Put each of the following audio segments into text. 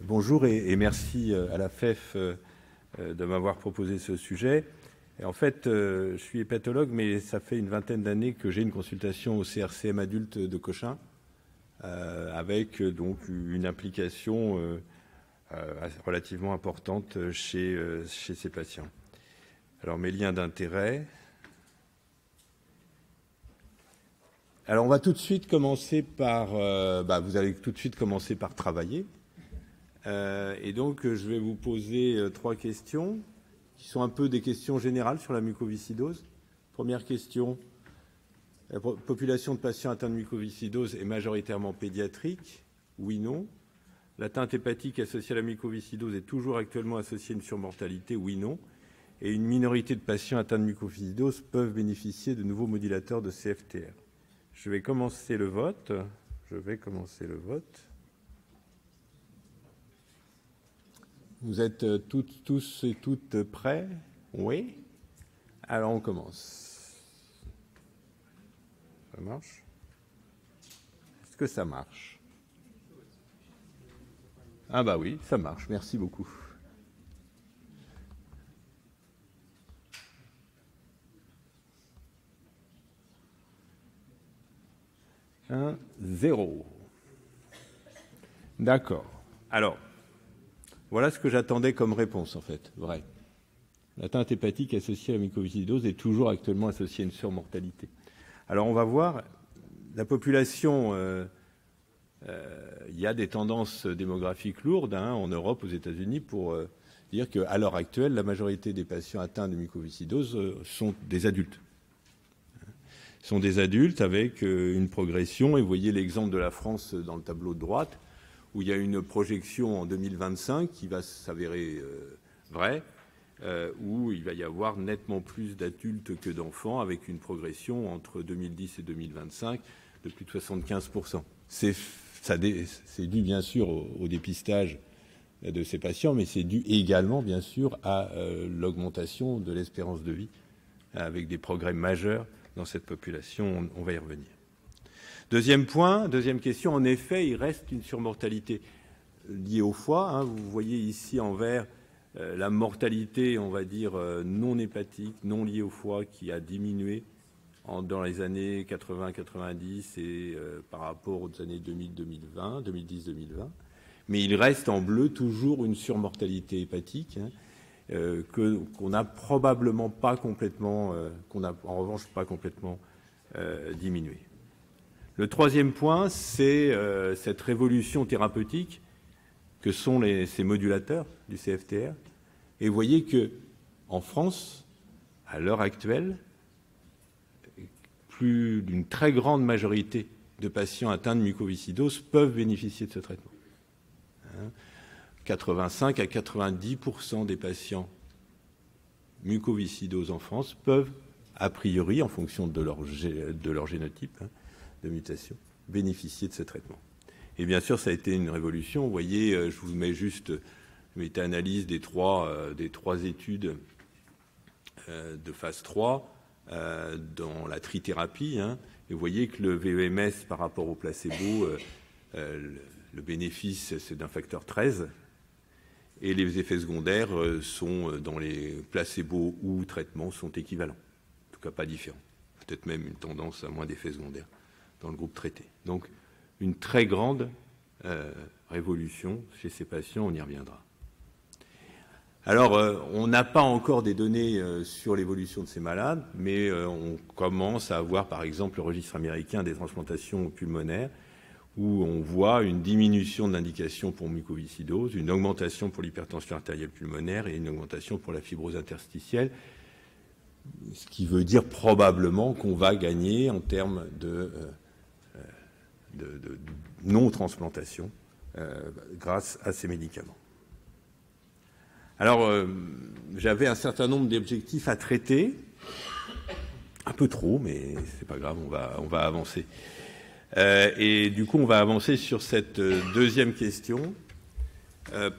Bonjour et merci à la FEF de m'avoir proposé ce sujet. Et en fait, je suis hépatologue, mais ça fait une vingtaine d'années que j'ai une consultation au CRCM adulte de Cochin, avec donc une implication relativement importante chez ces patients. Alors mes liens d'intérêt. Alors on va tout de suite commencer par, vous allez tout de suite commencer par travailler. Et donc, je vais vous poser 3 questions qui sont un peu des questions générales sur la mucoviscidose. Première question, la population de patients atteints de mucoviscidose est majoritairement pédiatrique? Oui, non. L'atteinte hépatique associée à la mucoviscidose est toujours actuellement associée à une surmortalité? Oui, non. Et une minorité de patients atteints de mucoviscidose peuvent bénéficier de nouveaux modulateurs de CFTR. Je vais commencer le vote. Vous êtes tous et toutes prêts? Oui. Alors on commence. Ça marche? Est-ce que ça marche? Ah bah oui, ça marche. Merci beaucoup. Un, 0. D'accord. Alors, voilà ce que j'attendais comme réponse, en fait, vrai. L'atteinte hépatique associée à la mucoviscidose est toujours actuellement associée à une surmortalité. Alors, on va voir, la population, il y a des tendances démographiques lourdes en Europe, aux États-Unis, pour dire qu'à l'heure actuelle, la majorité des patients atteints de mucoviscidose sont des adultes. Sont des adultes avec une progression, et vous voyez l'exemple de la France dans le tableau de droite, où il y a une projection en 2025 qui va s'avérer vraie, où il va y avoir nettement plus d'adultes que d'enfants, avec une progression entre 2010 et 2025 de plus de 75%. C'est dû bien sûr au dépistage de ces patients, mais c'est dû également bien sûr à l'augmentation de l'espérance de vie, avec des progrès majeurs dans cette population. On va y revenir. Deuxième point, deuxième question, en effet, il reste une surmortalité liée au foie. Vous voyez ici en vert la mortalité, on va dire, non hépatique, non liée au foie, qui a diminué dans les années 80-90 et par rapport aux années 2000-2020, 2010-2020. Mais il reste en bleu toujours une surmortalité hépatique qu'on n'a probablement pas complètement, qu'on n'a en revanche pas complètement diminué. Le troisième point, c'est cette révolution thérapeutique que sont ces modulateurs du CFTR. Et vous voyez qu'en France, à l'heure actuelle, plus d'une très grande majorité de patients atteints de mucoviscidose peuvent bénéficier de ce traitement. 85 à 90% des patients mucoviscidose en France peuvent, a priori, en fonction de leur génotype, de mutation, bénéficier de ce traitement. Et bien sûr, ça a été une révolution. Vous voyez, je vous mets juste une méta-analyse des trois études de phase 3 dans la trithérapie. Et vous voyez que le VEMS par rapport au placebo, le bénéfice, c'est d'un facteur 13. Et les effets secondaires sont, dans les placebos ou traitements, sont équivalents. En tout cas, pas différents. Peut-être même une tendance à moins d'effets secondaires dans le groupe traité. Donc, une très grande révolution chez ces patients, on y reviendra. Alors, on n'a pas encore des données sur l'évolution de ces malades, mais on commence à avoir, par exemple, le registre américain des transplantations pulmonaires, où on voit une diminution de l'indication pour mucoviscidose, une augmentation pour l'hypertension artérielle pulmonaire et une augmentation pour la fibrose interstitielle, ce qui veut dire probablement qu'on va gagner en termes de non-transplantation grâce à ces médicaments. Alors, j'avais un certain nombre d'objectifs à traiter, un peu trop, mais c'est pas grave, on va avancer. Et du coup, on va avancer sur cette deuxième question.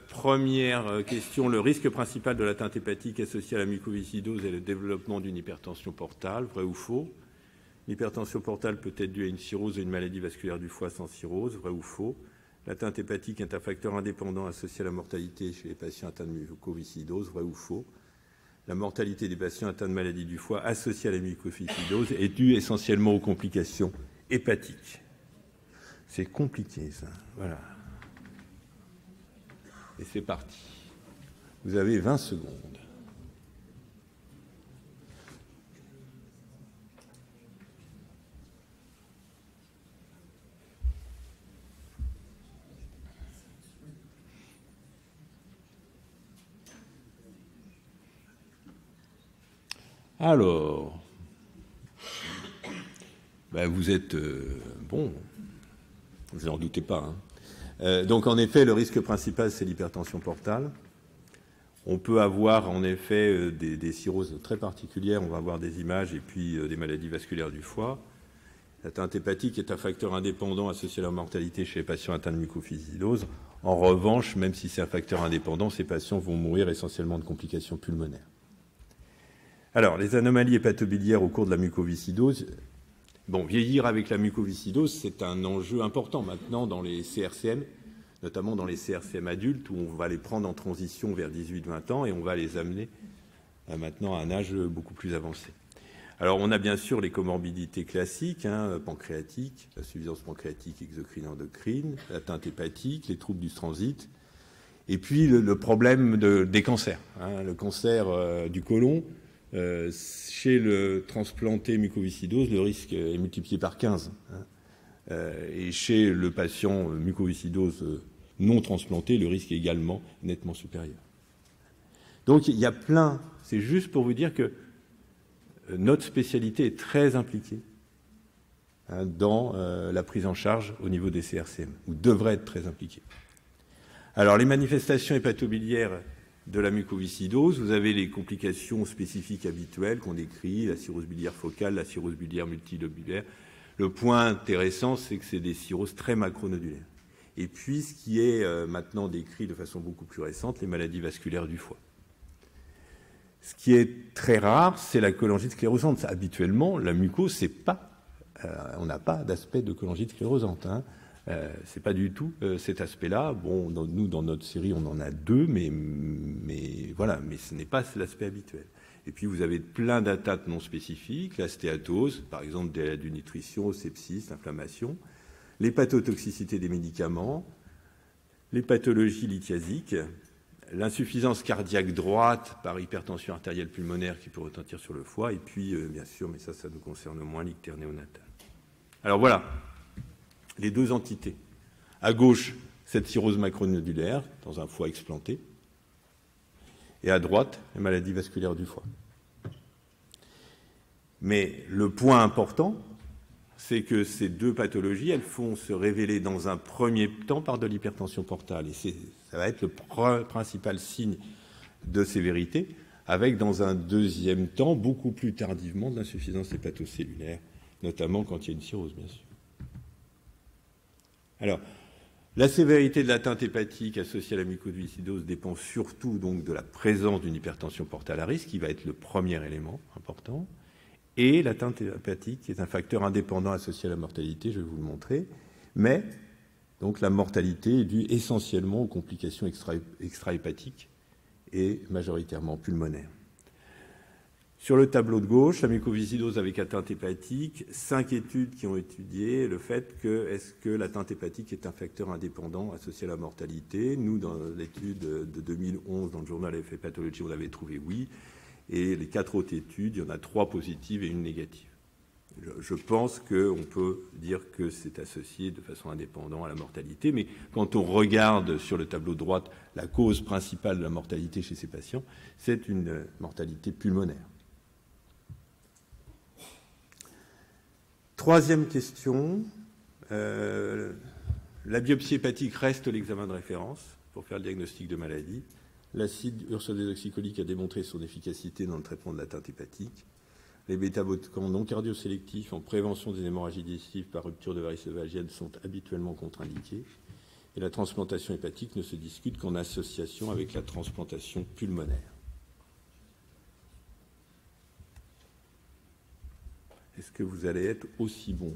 Première question, le risque principal de l'atteinte hépatique associée à la mucoviscidose est le développement d'une hypertension portale, vrai ou faux? L'hypertension portale peut être due à une cirrhose et une maladie vasculaire du foie sans cirrhose, vrai ou faux? L'atteinte hépatique est un facteur indépendant associé à la mortalité chez les patients atteints de mucoviscidose, vrai ou faux? La mortalité des patients atteints de maladie du foie associée à la mucoviscidose est due essentiellement aux complications hépatiques. C'est compliqué, ça. Voilà. Et c'est parti. Vous avez 20 secondes. Alors, vous êtes bon, vous n'en doutez pas. Hein. Donc, en effet, le risque principal, c'est l'hypertension portale. On peut avoir, en effet, des cirrhoses très particulières. On va avoir des images et puis des maladies vasculaires du foie. L'atteinte hépatique est un facteur indépendant associé à la mortalité chez les patients atteints de mucoviscidose. En revanche, même si c'est un facteur indépendant, ces patients vont mourir essentiellement de complications pulmonaires. Alors, les anomalies hépatobiliaires au cours de la mucoviscidose. Bon, vieillir avec la mucoviscidose, c'est un enjeu important maintenant dans les CRCM, notamment dans les CRCM adultes, où on va les prendre en transition vers 18-20 ans et on va les amener maintenant à un âge beaucoup plus avancé. Alors, on a bien sûr les comorbidités classiques, pancréatiques, l'insuffisance pancréatique exocrine endocrine, l'atteinte hépatique, les troubles du transit, et puis le problème des cancers. Le cancer du côlon. Chez le transplanté mucoviscidose, le risque est multiplié par 15. Et chez le patient mucoviscidose non transplanté, le risque est également nettement supérieur. Donc il y a plein, c'est juste pour vous dire que notre spécialité est très impliquée dans la prise en charge au niveau des CRCM, ou devrait être très impliquée. Alors les manifestations hépatobiliaires de la mucoviscidose, vous avez les complications spécifiques habituelles qu'on décrit, la cirrhose biliaire focale, la cirrhose biliaire multilobulaire. Le point intéressant, c'est que c'est des cirrhoses très macronodulaires. Et puis, ce qui est maintenant décrit de façon beaucoup plus récente, les maladies vasculaires du foie. Ce qui est très rare, c'est la cholangite sclérosante. Habituellement, la mucose, c'est pas, on n'a pas d'aspect de cholangite sclérosante. C'est pas du tout cet aspect-là. Bon, nous, dans notre série, on en a 2, mais voilà, mais ce n'est pas l'aspect habituel. Et puis, vous avez plein d'atteintes non spécifiques, la stéatose, par exemple, de la dénutrition, sepsis, l'inflammation, l'hépatotoxicité des médicaments, les pathologies lithiasiques, l'insuffisance cardiaque droite par hypertension artérielle pulmonaire qui peut retentir sur le foie, et puis, bien sûr, mais ça nous concerne moins, l'ictère néonatale. Alors voilà. Les deux entités. À gauche, cette cirrhose macronodulaire dans un foie explanté, et à droite, les maladies vasculaires du foie. Mais le point important, c'est que ces deux pathologies, elles font se révéler dans un premier temps par de l'hypertension portale. Et ça va être le principal signe de sévérité, avec dans un deuxième temps, beaucoup plus tardivement, de l'insuffisance hépatocellulaire, notamment quand il y a une cirrhose, bien sûr. Alors, la sévérité de l'atteinte hépatique associée à la mucoviscidose dépend surtout donc de la présence d'une hypertension portale à risque, qui va être le premier élément important. Et l'atteinte hépatique est un facteur indépendant associé à la mortalité, je vais vous le montrer. Mais, donc, la mortalité est due essentiellement aux complications extra-hépatiques et majoritairement pulmonaires. Sur le tableau de gauche, la mucoviscidose avec atteinte hépatique, 5 études qui ont étudié le fait que est-ce que l'atteinte hépatique est un facteur indépendant associé à la mortalité. Nous, dans l'étude de 2011, dans le journal of Hepatology, on avait trouvé oui. Et les 4 autres études, il y en a 3 positives et 1 négative. Je pense qu'on peut dire que c'est associé de façon indépendante à la mortalité, mais quand on regarde sur le tableau de droite la cause principale de la mortalité chez ces patients, c'est une mortalité pulmonaire. Troisième question, la biopsie hépatique reste l'examen de référence pour faire le diagnostic de maladie. L'acide ursodesoxycholique a démontré son efficacité dans le traitement de l'atteinte hépatique. Les bêta-bloquants non cardiosélectifs en prévention des hémorragies digestives par rupture de varices œsophagéennes sont habituellement contre-indiqués. Et la transplantation hépatique ne se discute qu'en association avec la transplantation pulmonaire. Est-ce que vous allez être aussi bon ?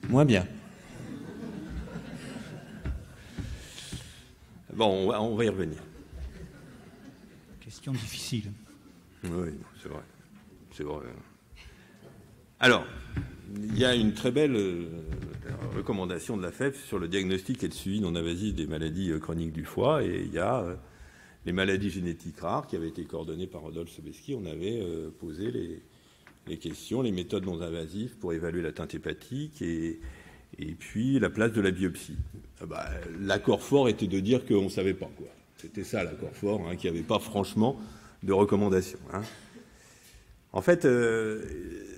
Moins bien. Bon, on va y revenir. Question difficile. Oui, c'est vrai. C'est vrai. Alors, il y a une très belle recommandation de la FEF sur le diagnostic et le suivi non invasif des maladies chroniques du foie. Et il y a les maladies génétiques rares qui avaient été coordonnées par Rodolphe Sobeski. On avait posé les questions, les méthodes non invasives pour évaluer l'atteinte hépatique et puis la place de la biopsie. L'accord fort était de dire qu'on ne savait pas, quoi. C'était ça l'accord fort, qu'il n'y avait pas franchement de recommandations. En fait,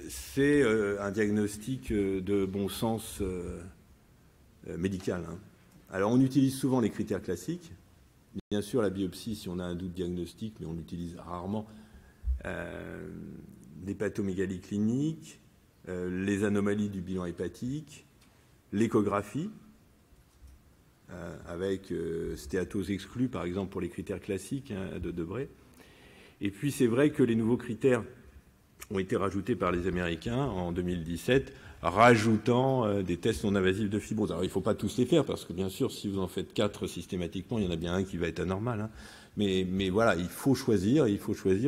c'est un diagnostic de bon sens médical. Alors, on utilise souvent les critères classiques. Bien sûr, la biopsie, si on a un doute diagnostique, mais on l'utilise rarement. L'hépatomégalie clinique, les anomalies du bilan hépatique, l'échographie, avec stéatose exclue, par exemple, pour les critères classiques de Debré. Et puis, c'est vrai que les nouveaux critères ont été rajoutés par les Américains en 2017, rajoutant des tests non invasifs de fibrose. Alors, il ne faut pas tous les faire, parce que, bien sûr, si vous en faites 4 systématiquement, il y en a bien un qui va être anormal. Mais voilà, il faut choisir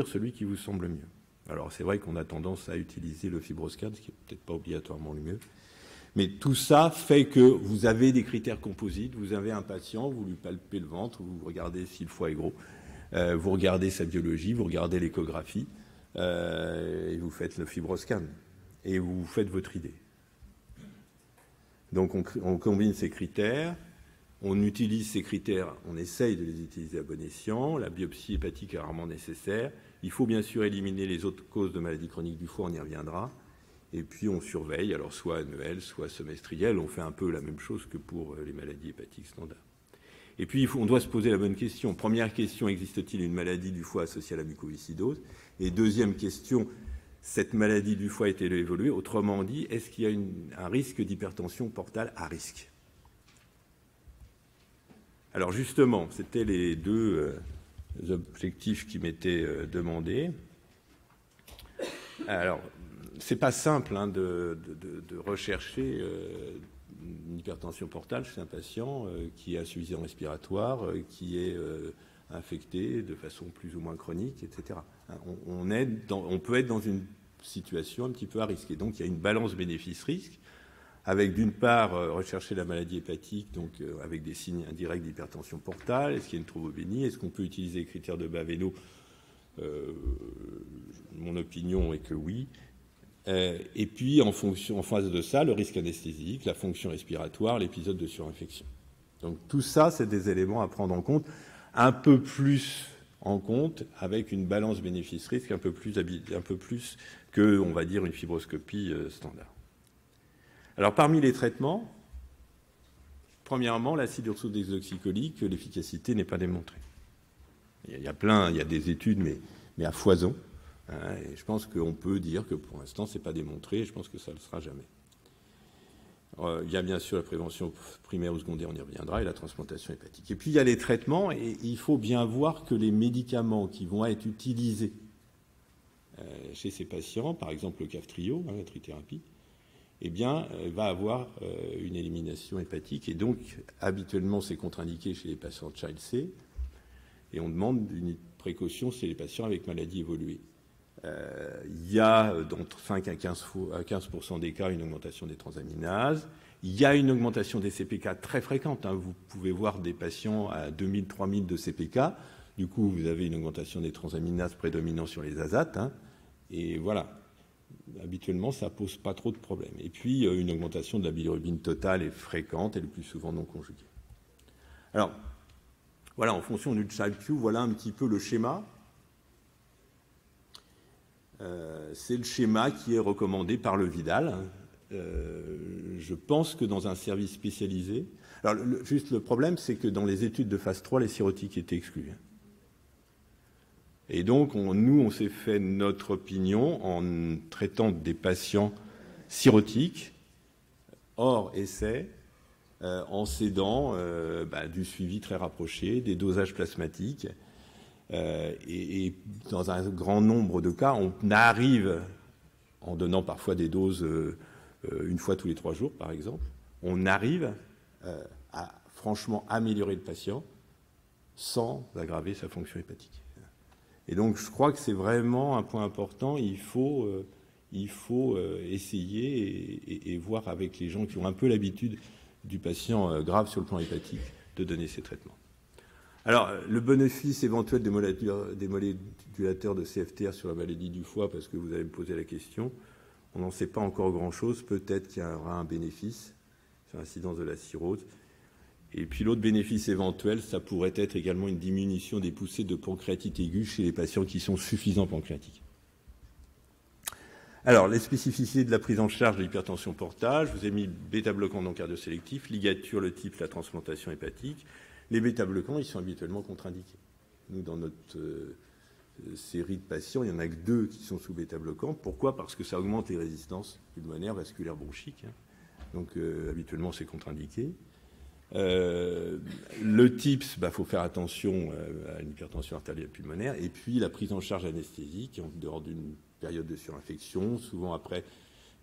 celui qui vous semble mieux. Alors, c'est vrai qu'on a tendance à utiliser le FibroScan, ce qui n'est peut-être pas obligatoirement le mieux. Mais tout ça fait que vous avez des critères composites, vous avez un patient, vous lui palpez le ventre, vous regardez si le foie est gros, vous regardez sa biologie, vous regardez l'échographie, et vous faites le FibroScan, et vous faites votre idée. Donc on combine ces critères, on utilise ces critères, on essaye de les utiliser à bon escient, la biopsie hépatique est rarement nécessaire, il faut bien sûr éliminer les autres causes de maladies chroniques du foie, on y reviendra. Et puis on surveille, alors soit annuel, soit semestriel, on fait un peu la même chose que pour les maladies hépatiques standards. Et puis on doit se poser la bonne question. Première question, existe-t-il une maladie du foie associée à la mucoviscidose? Et deuxième question, cette maladie du foie est-elle évoluée? Autrement dit, est-ce qu'il y a un risque d'hypertension portale à risque? Alors justement, c'était les deux objectifs qui m'étaient demandés. Alors, c'est pas simple de rechercher une hypertension portale chez un patient qui est insuffisant respiratoire, qui est infecté de façon plus ou moins chronique, etc. On peut être dans une situation un petit peu à risque. Et donc, il y a une balance bénéfice-risque avec, d'une part, rechercher la maladie hépatique, donc avec des signes indirects d'hypertension portale. Est-ce qu'il y a une thrombopénie? Est-ce qu'on peut utiliser les critères de Baveno? Mon opinion est que oui. Et puis, en face de ça, le risque anesthésique, la fonction respiratoire, l'épisode de surinfection. Donc tout ça, c'est des éléments à prendre en compte, un peu plus en compte, avec une balance bénéfice-risque un peu plus que, on va dire, une fibroscopie standard. Alors, parmi les traitements, premièrement, l'acide ursodesoxycholique, l'efficacité n'est pas démontrée. Il y a des études, mais à foison. Et je pense qu'on peut dire que pour l'instant, ce n'est pas démontré, et je pense que ça ne le sera jamais. Il y a bien sûr la prévention primaire ou secondaire, on y reviendra, et la transplantation hépatique. Et puis il y a les traitements, et il faut bien voir que les médicaments qui vont être utilisés chez ces patients, par exemple le Kaftrio, la trithérapie, eh bien, va avoir une élimination hépatique, et donc habituellement c'est contre-indiqué chez les patients de Child C, et on demande une précaution chez les patients avec maladie évoluée. Il y a d'entre 5 à 15% des cas une augmentation des transaminases. Il y a une augmentation des CPK très fréquente. Vous pouvez voir des patients à 2000, 3000 de CPK. Du coup, vous avez une augmentation des transaminases prédominant sur les azates. Et voilà. Habituellement, ça ne pose pas trop de problèmes. Et puis, une augmentation de la bilirubine totale est fréquente et le plus souvent non conjuguée. Alors, voilà, en fonction du Child-Pugh, voilà un petit peu le schéma. C'est le schéma qui est recommandé par le Vidal. Je pense que dans un service spécialisé... Alors, juste le problème, c'est que dans les études de phase 3, les cirrhotiques étaient exclus. Et donc, nous, on s'est fait notre opinion en traitant des patients cirrhotiques, hors essai, en s'aidant du suivi très rapproché, des dosages plasmatiques. Et dans un grand nombre de cas, on arrive, en donnant parfois des doses une fois tous les 3 jours, par exemple, on arrive à franchement améliorer le patient sans aggraver sa fonction hépatique. Et donc, je crois que c'est vraiment un point important. Il faut essayer et voir avec les gens qui ont un peu l'habitude du patient grave sur le plan hépatique de donner ces traitements. Alors, le bénéfice éventuel des modulateurs de CFTR sur la maladie du foie, parce que vous allez me poser la question, on n'en sait pas encore grand-chose. Peut-être qu'il y aura un bénéfice sur l'incidence de la cirrhose. Et puis l'autre bénéfice éventuel, ça pourrait être également une diminution des poussées de pancréatite aiguë chez les patients qui sont suffisants pancréatiques. Alors, les spécificités de la prise en charge de l'hypertension portale, je vous ai mis bêta-bloquants non cardiosélectifs, ligature, le type, la transplantation hépatique. Les bêta-bloquants, ils sont habituellement contre-indiqués. Nous, dans notre série de patients, il n'y en a que 2 qui sont sous bêta-bloquants. Pourquoi ? Parce que ça augmente les résistances pulmonaires, vasculaires, bronchiques. Donc, habituellement, c'est contre-indiqué. Le TIPS, faut faire attention à une hypertension artérielle pulmonaire. Et puis, la prise en charge anesthésique, en dehors d'une période de surinfection, souvent après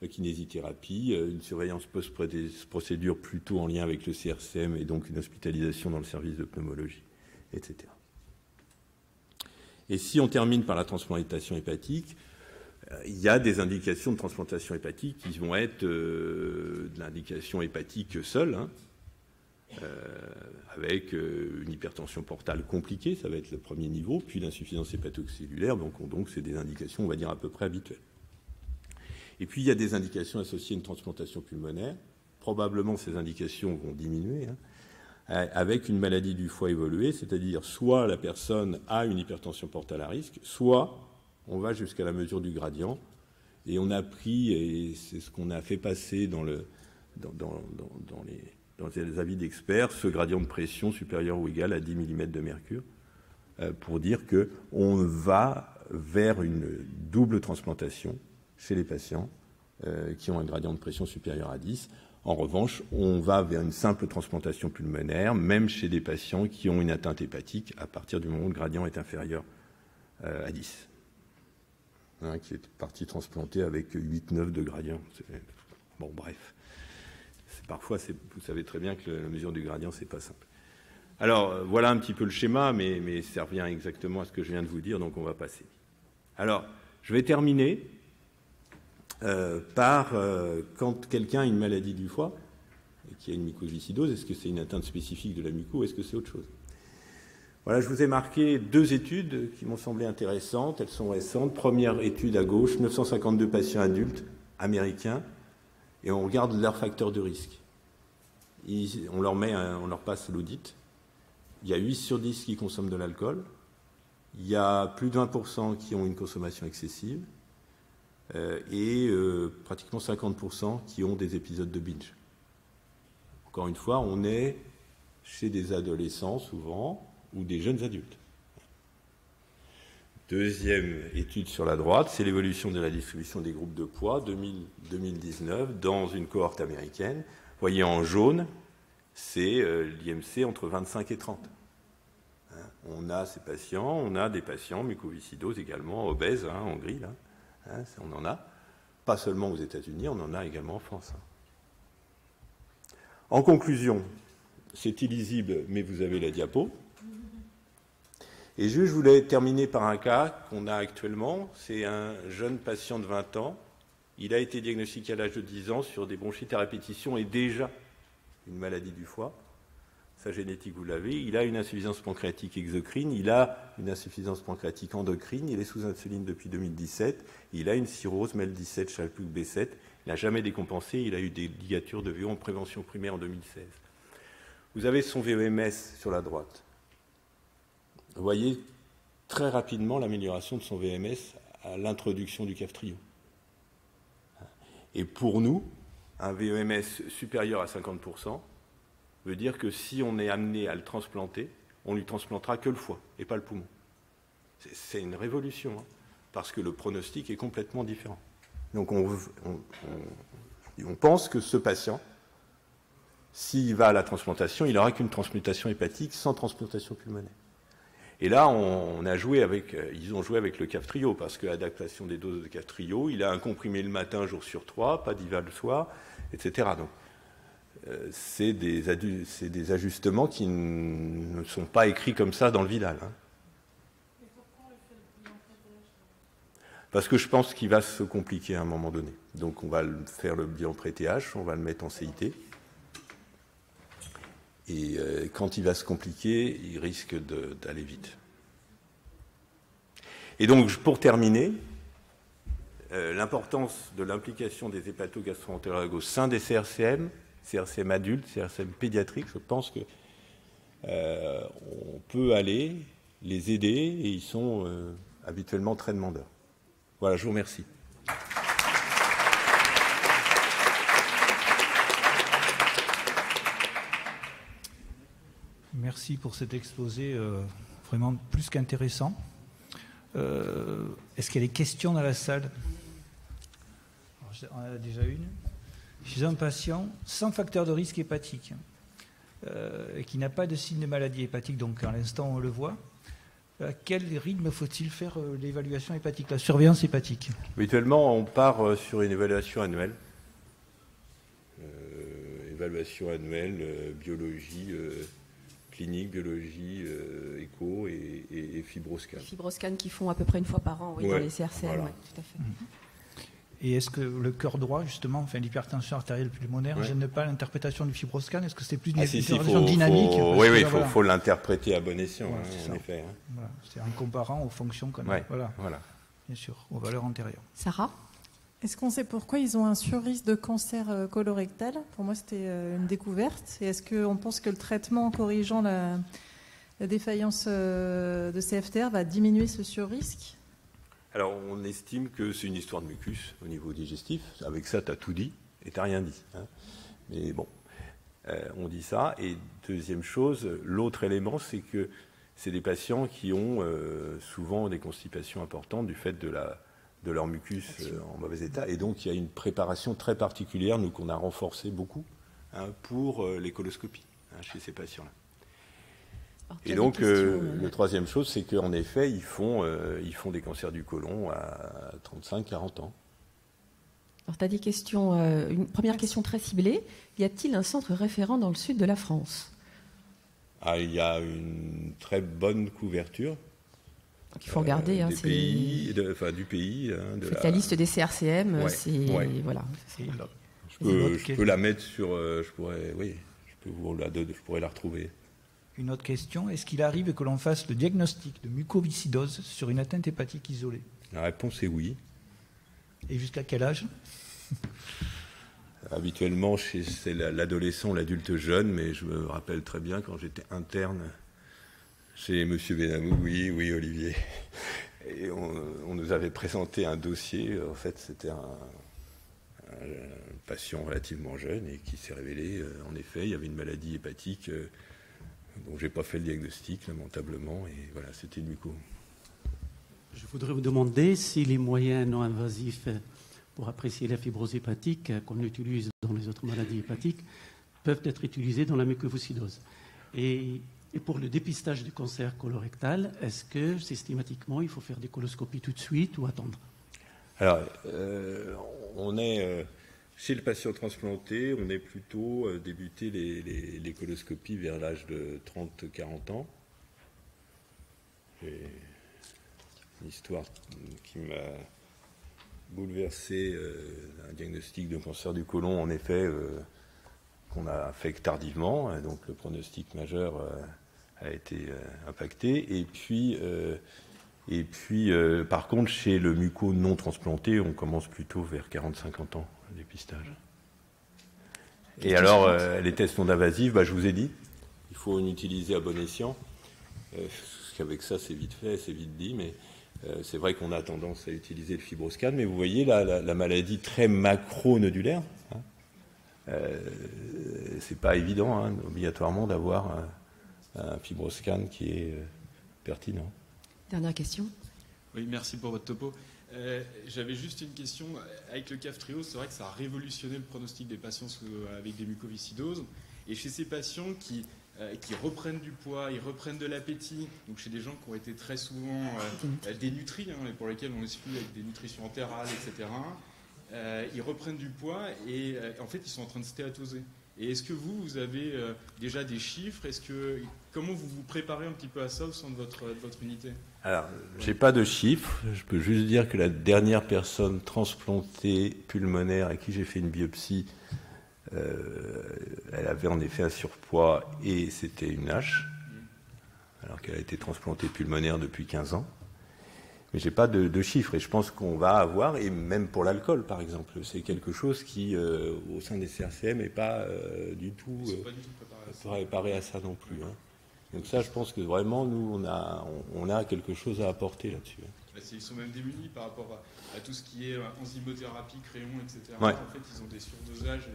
la kinésithérapie, une surveillance post-procédure plutôt en lien avec le CRCM et donc une hospitalisation dans le service de pneumologie, etc. Et si on termine par la transplantation hépatique, il y a des indications de transplantation hépatique qui vont être de l'indication hépatique seule, avec une hypertension portale compliquée, ça va être le premier niveau, puis l'insuffisance hépatocellulaire, donc c'est des indications, on va dire, à peu près habituelles. Et puis il y a des indications associées à une transplantation pulmonaire, probablement ces indications vont diminuer, avec une maladie du foie évoluée, c'est-à-dire soit la personne a une hypertension portale à risque, soit on va jusqu'à la mesure du gradient, et on a pris, et c'est ce qu'on a fait passer dans les avis d'experts, ce gradient de pression supérieur ou égal à 10 mm de mercure, pour dire qu'on va vers une double transplantation chez les patients qui ont un gradient de pression supérieur à 10. En revanche, on va vers une simple transplantation pulmonaire, même chez des patients qui ont une atteinte hépatique à partir du moment où le gradient est inférieur à 10. Qui est parti transplanter avec 8-9 de gradient. Bon, bref. Parfois, vous savez très bien que la mesure du gradient, c'est pas simple. Alors, voilà un petit peu le schéma, mais ça revient exactement à ce que je viens de vous dire, donc on va passer. Alors, je vais terminer par quand quelqu'un a une maladie du foie, et qui a une mucoviscidose, est-ce que c'est une atteinte spécifique de la muco ou est-ce que c'est autre chose ? Voilà, je vous ai marqué 2 études qui m'ont semblé intéressantes, elles sont récentes. Première étude à gauche, 952 patients adultes américains, et on regarde leurs facteurs de risque. On leur passe l'audit. Il y a 8 sur 10 qui consomment de l'alcool. Il y a plus de 20% qui ont une consommation excessive. Et pratiquement 50% qui ont des épisodes de binge. Encore une fois, on est chez des adolescents souvent ou des jeunes adultes. Deuxième étude sur la droite, c'est l'évolution de la distribution des groupes de poids 2019 dans une cohorte américaine. Vous voyez en jaune, c'est l'IMC entre 25 et 30. On a ces patients, on a des patients mucoviscidoses également, obèses, en gris, là. On en a, pas seulement aux États-Unis, on en a également en France. En conclusion, c'est illisible, mais vous avez la diapo. Et je voulais terminer par un cas qu'on a actuellement. C'est un jeune patient de 20 ans. Il a été diagnostiqué à l'âge de 10 ans sur des bronchites à répétition et déjà une maladie du foie. Sa génétique, vous l'avez. Il a une insuffisance pancréatique exocrine. Il a une insuffisance pancréatique endocrine. Il est sous insuline depuis 2017. Il a une cirrhose MEL17, Child-Pugh B7. Il n'a jamais décompensé. Il a eu des ligatures de VO en prévention primaire en 2016. Vous avez son VEMS sur la droite. Vous voyez très rapidement l'amélioration de son VMS à l'introduction du Kaftrio. Et pour nous, un VMS supérieur à 50% veut dire que si on est amené à le transplanter, on lui transplantera que le foie et pas le poumon. C'est une révolution, parce que le pronostic est complètement différent. Donc on pense que ce patient, s'il va à la transplantation, il n'aura qu'une transplantation hépatique sans transplantation pulmonaire. Et là, ils ont joué avec le Kaftrio, parce que l'adaptation des doses de Kaftrio, il a un comprimé le matin, jour sur 3, pas d'IVA le soir, etc. Donc, c'est des ajustements qui ne sont pas écrits comme ça dans le Vidal. Hein. Parce que je pense qu'il va se compliquer à un moment donné. Donc on va faire le bilan pré-TH, on va le mettre en CIT. Et quand il va se compliquer, il risque d'aller vite. Et donc pour terminer, l'importance de l'implication des hépatogastro-entérologues au sein des CRCM, CRCM adultes, CRCM pédiatriques, je pense que on peut aller les aider et ils sont habituellement très demandeurs. Voilà, je vous remercie. Merci pour cet exposé vraiment plus qu'intéressant. Est-ce qu'il y a des questions dans la salle? On en a déjà une. Chez un patient sans facteur de risque hépatique et qui n'a pas de signe de maladie hépatique, donc à l'instant on le voit, à quel rythme faut-il faire l'évaluation hépatique, la surveillance hépatique? Habituellement, on part sur une évaluation annuelle. Évaluation annuelle, biologie clinique, biologie, écho et fibroscan. Fibroscan qui font à peu près une fois par an, oui, dans les CRCM, voilà. Tout à fait. Et est-ce que le cœur droit, justement, enfin l'hypertension artérielle pulmonaire, ne gêne pas l'interprétation du fibroscan? Est-ce que c'est plus une interprétation dynamique? Oui, il faut l'interpréter à bon escient, en effet. Hein. Voilà. C'est en comparant aux fonctions qu'on a. Voilà. Bien sûr, aux valeurs antérieures. Sarah? Est-ce qu'on sait pourquoi ils ont un surrisque de cancer colorectal? Pour moi, c'était une découverte. Et est-ce qu'on pense que le traitement en corrigeant la défaillance de CFTR va diminuer ce surrisque? Alors, on estime que c'est une histoire de mucus au niveau digestif. Avec ça, tu as tout dit et tu n'as rien dit. Hein. Mais bon, on dit ça. Et deuxième chose, l'autre élément, c'est que c'est des patients qui ont souvent des constipations importantes du fait de leur mucus en mauvais état. Et donc, il y a une préparation très particulière, nous, qu'on a renforcée beaucoup, pour les coloscopies chez ces patients-là. Et donc, la troisième chose, c'est qu'en effet, ils font des cancers du côlon à 35-40 ans. Alors, tu as des questions. Une première question très ciblée. Y a-t-il un centre référent dans le sud de la France? Il y a une très bonne couverture. Donc, il faut regarder. Du pays. Faites la liste des CRCM. Voilà. Je peux la mettre sur... je pourrais la retrouver. Une autre question, est-ce qu'il arrive que l'on fasse le diagnostic de mucoviscidose sur une atteinte hépatique isolée? La réponse est oui. Et jusqu'à quel âge? Habituellement, c'est l'adolescent ou l'adulte jeune, mais je me rappelle très bien quand j'étais interne chez M. Benamou, oui, Olivier. Et on nous avait présenté un dossier, en fait, c'était un patient relativement jeune et qui s'est révélé, en effet, il y avait une maladie hépatique... Donc, je n'ai pas fait le diagnostic, lamentablement, et voilà, c'était une muco. Je voudrais vous demander si les moyens non invasifs pour apprécier la fibrose hépatique qu'on utilise dans les autres maladies hépatiques peuvent être utilisés dans la mucoviscidose. Et pour le dépistage du cancer colorectal, est-ce que systématiquement il faut faire des coloscopies tout de suite ou attendre? Alors, on est... Chez le patient transplanté, on est plutôt débuté les coloscopies vers l'âge de 30-40 ans. C'est une histoire qui m'a bouleversé, un diagnostic de cancer du côlon, en effet, qu'on a fait tardivement, donc le pronostic majeur a été impacté. Et puis, par contre, chez le muco non transplanté, on commence plutôt vers 40-50 ans. Dépistage. Et alors, les tests non invasifs, je vous ai dit, il faut en utiliser à bon escient. Qu'avec ça, c'est vite fait, c'est vite dit, mais c'est vrai qu'on a tendance à utiliser le fibroscan. Mais vous voyez la maladie très macro-nodulaire. C'est pas évident, obligatoirement, d'avoir un fibroscan qui est pertinent. Dernière question. Oui, merci pour votre topo. J'avais juste une question. Avec le Kaftrio, c'est vrai que ça a révolutionné le pronostic des patients avec des mucoviscidoses. Et chez ces patients qui qui reprennent du poids, ils reprennent de l'appétit. Donc chez des gens qui ont été très souvent dénutris, et pour lesquels on les suit avec des nutritions entérales, etc. Ils reprennent du poids et en fait ils sont en train de stéatoser. Et est-ce que vous avez déjà des chiffres? Comment vous vous préparez un petit peu à ça au sein de votre unité? Alors, j'ai pas de chiffres. Je peux juste dire que la dernière personne transplantée pulmonaire à qui j'ai fait une biopsie, elle avait en effet un surpoids et c'était une hache, alors qu'elle a été transplantée pulmonaire depuis 15 ans. Mais j'ai pas de chiffres et je pense qu'on va avoir, et même pour l'alcool par exemple, c'est quelque chose qui au sein des CRCM n'est pas du tout préparé à ça non plus. Hein. Donc ça, je pense que vraiment nous on a quelque chose à apporter là-dessus. Ils sont même démunis par rapport à tout ce qui est enzymothérapie, crayon, etc. Ouais. En fait, ils ont des surdosages,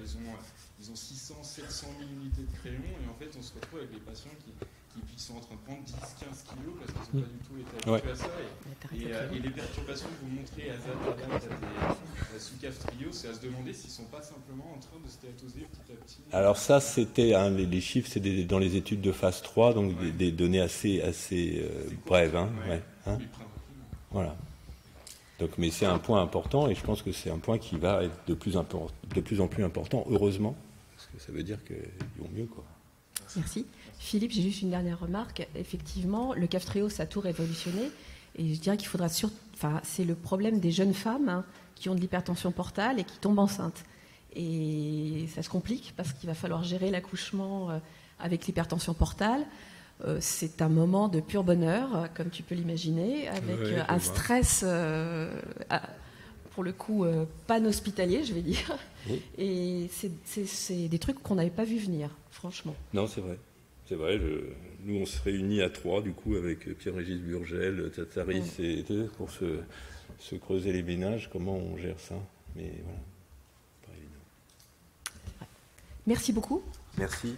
ils ont 600, 700 000 unités de crayon, et en fait, on se retrouve avec des patients qui sont en train de prendre 10, 15 kilos parce qu'ils n'ont pas du tout été habitués à ça. Et les perturbations que vous montrez sous Kaftrio, c'est à se demander s'ils ne sont pas simplement en train de stéatoser petit à petit. Alors ça, c'était les chiffres, c'est dans les études de phase 3, donc des données assez brèves. Hein, hein. Voilà. Donc, mais c'est un point important et je pense que c'est un point qui va être de plus en plus important, heureusement, parce que ça veut dire qu'ils vont mieux, quoi. Merci. Philippe, j'ai juste une dernière remarque. Effectivement, le Kaftrio, ça a tout révolutionné. Et je dirais qu'il faudra c'est le problème des jeunes femmes qui ont de l'hypertension portale et qui tombent enceintes. Et ça se complique parce qu'il va falloir gérer l'accouchement avec l'hypertension portale. C'est un moment de pur bonheur, comme tu peux l'imaginer, avec un stress, pour le coup, pan-hospitalier, je vais dire. Oui. Et c'est des trucs qu'on n'avait pas vu venir, franchement. Non, c'est vrai. C'est vrai. Nous, on se réunit à 3, du coup, avec Pierre-Régis Burgel, Tataris, et pour se creuser les ménages, comment on gère ça. Mais voilà, pas évident. Merci beaucoup. Merci.